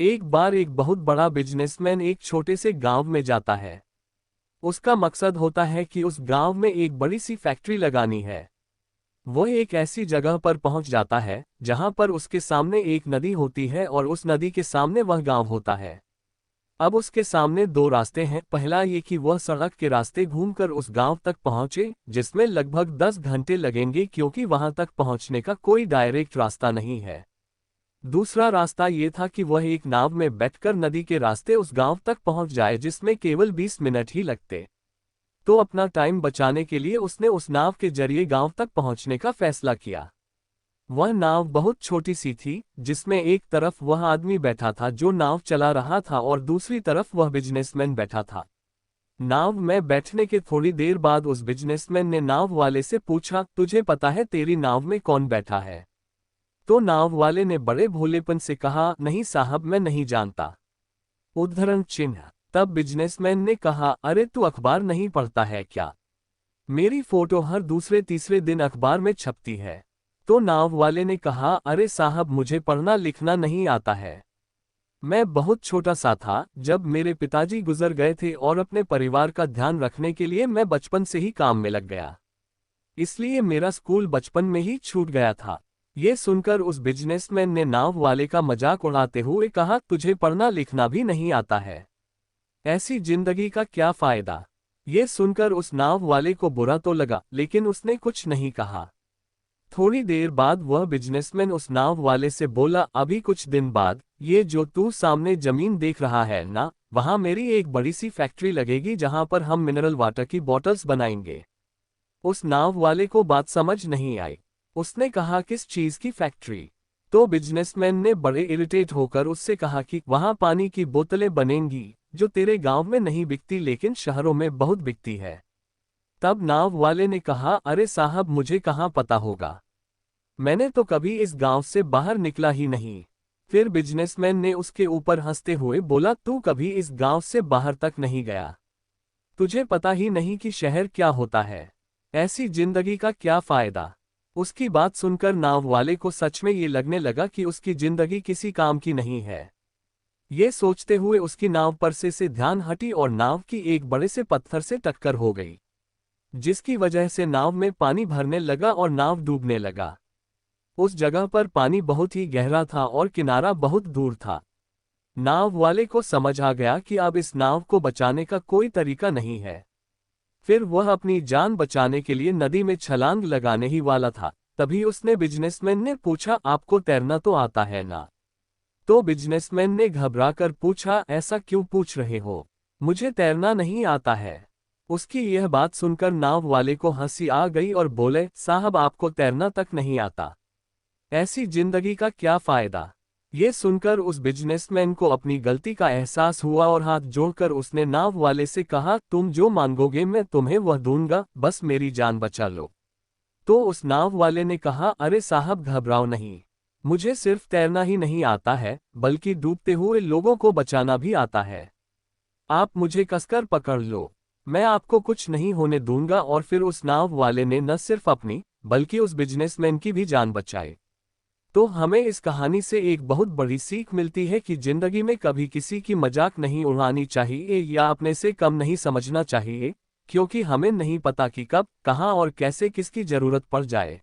एक बार एक बहुत बड़ा बिजनेसमैन एक छोटे से गांव में जाता है। उसका मकसद होता है कि उस गांव में एक बड़ी सी फैक्ट्री लगानी है। वह एक ऐसी जगह पर पहुंच जाता है जहां पर उसके सामने एक नदी होती है और उस नदी के सामने वह गांव होता है। अब उसके सामने दो रास्ते हैं। पहला ये कि वह सड़क के रास्ते घूमकर उस गांव तक पहुंचे, जिसमें लगभग 10 घंटे लगेंगे क्योंकि वहां तक पहुंचने का कोई डायरेक्ट रास्ता नहीं है। दूसरा रास्ता ये था कि वह एक नाव में बैठकर नदी के रास्ते उस गांव तक पहुंच जाए, जिसमें केवल 20 मिनट ही लगते। तो अपना टाइम बचाने के लिए उसने उस नाव के जरिए गांव तक पहुंचने का फैसला किया। वह नाव बहुत छोटी सी थी, जिसमें एक तरफ वह आदमी बैठा था जो नाव चला रहा था और दूसरी तरफ वह बिजनेसमैन बैठा था। नाव में बैठने के थोड़ी देर बाद उस बिजनेसमैन ने नाव वाले से पूछा, तुझे पता है तेरी नाव में कौन बैठा है? तो नाव वाले ने बड़े भोलेपन से कहा, नहीं साहब, मैं नहीं जानता। उद्धरण चिन्ह। तब बिजनेसमैन ने कहा, अरे तू अखबार नहीं पढ़ता है क्या? मेरी फोटो हर दूसरे तीसरे दिन अखबार में छपती है। तो नाव वाले ने कहा, अरे साहब, मुझे पढ़ना लिखना नहीं आता है। मैं बहुत छोटा सा था जब मेरे पिताजी गुजर गए थे और अपने परिवार का ध्यान रखने के लिए मैं बचपन से ही काम में लग गया। इसलिए मेरा स्कूल बचपन में ही छूट गया था। ये सुनकर उस बिजनेसमैन ने नाव वाले का मजाक उड़ाते हुए कहा, तुझे पढ़ना लिखना भी नहीं आता है, ऐसी जिंदगी का क्या फायदा? ये सुनकर उस नाव वाले को बुरा तो लगा, लेकिन उसने कुछ नहीं कहा। थोड़ी देर बाद वह बिजनेसमैन उस नाव वाले से बोला, अभी कुछ दिन बाद ये जो तू सामने जमीन देख रहा है ना, वहां मेरी एक बड़ी सी फैक्ट्री लगेगी जहां पर हम मिनरल वाटर की बॉटल्स बनाएंगे। उस नाव वाले को बात समझ नहीं आई। उसने कहा, किस चीज की फैक्ट्री? तो बिजनेसमैन ने बड़े इरिटेट होकर उससे कहा कि वहां पानी की बोतलें बनेंगी जो तेरे गांव में नहीं बिकती लेकिन शहरों में बहुत बिकती है। तब नाव वाले ने कहा, अरे साहब, मुझे कहाँ पता होगा, मैंने तो कभी इस गांव से बाहर निकला ही नहीं। फिर बिजनेसमैन ने उसके ऊपर हंसते हुए बोला, तू कभी इस गांव से बाहर तक नहीं गया, तुझे पता ही नहीं कि शहर क्या होता है, ऐसी जिंदगी का क्या फायदा? उसकी बात सुनकर नाव वाले को सच में ये लगने लगा कि उसकी जिंदगी किसी काम की नहीं है। ये सोचते हुए उसकी नाव पर से ध्यान हटी और नाव की एक बड़े से पत्थर से टक्कर हो गई, जिसकी वजह से नाव में पानी भरने लगा और नाव डूबने लगा। उस जगह पर पानी बहुत ही गहरा था और किनारा बहुत दूर था। नाव वाले को समझ आ गया कि अब इस नाव को बचाने का कोई तरीका नहीं है। फिर वह अपनी जान बचाने के लिए नदी में छलांग लगाने ही वाला था। तभी उसने बिजनेसमैन ने पूछा, आपको तैरना तो आता है ना? तो बिजनेसमैन ने घबराकर पूछा, ऐसा क्यों पूछ रहे हो, मुझे तैरना नहीं आता है। उसकी यह बात सुनकर नाव वाले को हंसी आ गई और बोले, साहब, आपको तैरना तक नहीं आता, ऐसी जिंदगी का क्या फायदा? ये सुनकर उस बिजनेसमैन को अपनी गलती का एहसास हुआ और हाथ जोड़कर उसने नाव वाले से कहा, तुम जो मांगोगे मैं तुम्हें वह दूंगा, बस मेरी जान बचा लो। तो उस नाव वाले ने कहा, अरे साहब, घबराओ नहीं, मुझे सिर्फ तैरना ही नहीं आता है बल्कि डूबते हुए लोगों को बचाना भी आता है। आप मुझे कसकर पकड़ लो, मैं आपको कुछ नहीं होने दूंगा। और फिर उस नाव वाले ने न सिर्फ अपनी बल्कि उस बिजनेसमैन की भी जान बचाई। तो हमें इस कहानी से एक बहुत बड़ी सीख मिलती है कि जिंदगी में कभी किसी की मजाक नहीं उड़ानी चाहिए या अपने से कम नहीं समझना चाहिए, क्योंकि हमें नहीं पता कि कब, कहां और कैसे किसकी जरूरत पड़ जाए।